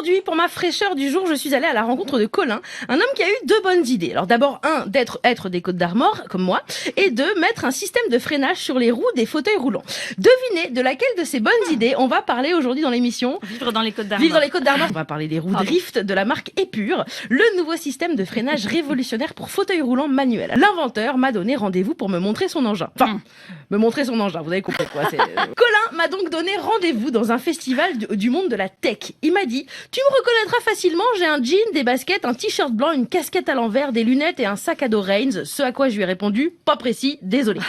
Aujourd'hui, pour ma fraîcheur du jour, je suis allée à la rencontre de Colin, un homme qui a eu deux bonnes idées. Alors d'abord, être des Côtes d'Armor, comme moi, et deux, mettre un système de freinage sur les roues des fauteuils roulants. Devinez de laquelle de ces bonnes idées on va parler aujourd'hui dans l'émission. Vivre dans les Côtes d'Armor. Vivre dans les Côtes d'Armor. On va parler des roues Drift de la marque Épure, le nouveau système de freinage révolutionnaire pour fauteuil roulant manuel. L'inventeur m'a donné rendez-vous pour me montrer son engin. Enfin, me montrer son engin, vous avez compris quoi. Colin m'a donc donné rendez-vous dans un festival du monde de la tech. Il m'a dit, tu me reconnaîtras facilement, j'ai un jean, des baskets, un t-shirt blanc, une casquette à l'envers, des lunettes et un sac à dos Reigns. Ce à quoi je lui ai répondu, pas précis, désolé.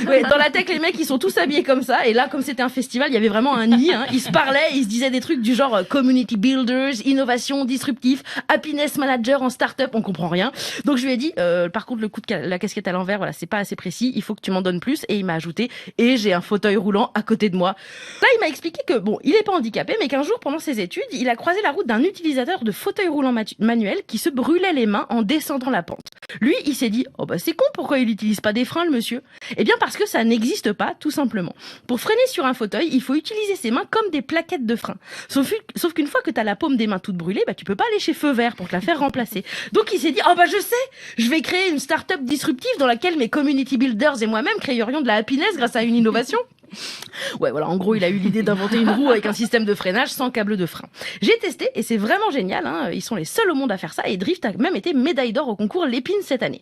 Ouais, dans la tech, les mecs, ils sont tous habillés comme ça. Et là, comme c'était un festival, il y avait vraiment un nid. Ils se parlaient, ils se disaient des trucs du genre community builders, innovation, disruptif, happiness manager en start-up. On comprend rien. Donc je lui ai dit, par contre, le coup de la casquette à l'envers, voilà, c'est pas assez précis. Il faut que tu m'en donnes plus. Et il m'a ajouté, et j'ai un fauteuil roulant à côté de moi. Là, il m'a expliqué que bon, il est pas handicapé, mais qu'un jour, pendant ses études, il a croisé la route d'un utilisateur de fauteuil roulant manuel qui se brûlait les mains en descendant la pente. Lui, il s'est dit, oh bah c'est con, pourquoi il utilise pas des freins, le monsieur? Eh bien parce que ça n'existe pas, tout simplement. Pour freiner sur un fauteuil, il faut utiliser ses mains comme des plaquettes de frein. Sauf qu'une fois que t'as la paume des mains toute brûlée, bah tu peux pas aller chez Feu Vert pour te la faire remplacer. Donc il s'est dit, oh bah je sais, je vais créer une start-up disruptive dans laquelle mes community builders et moi-même créerions de la happiness grâce à une innovation. Ouais, voilà, en gros, il a eu l'idée d'inventer une roue avec un système de freinage sans câble de frein. J'ai testé et c'est vraiment génial, Ils sont les seuls au monde à faire ça et Drift a même été médaille d'or au concours Lépine cette année.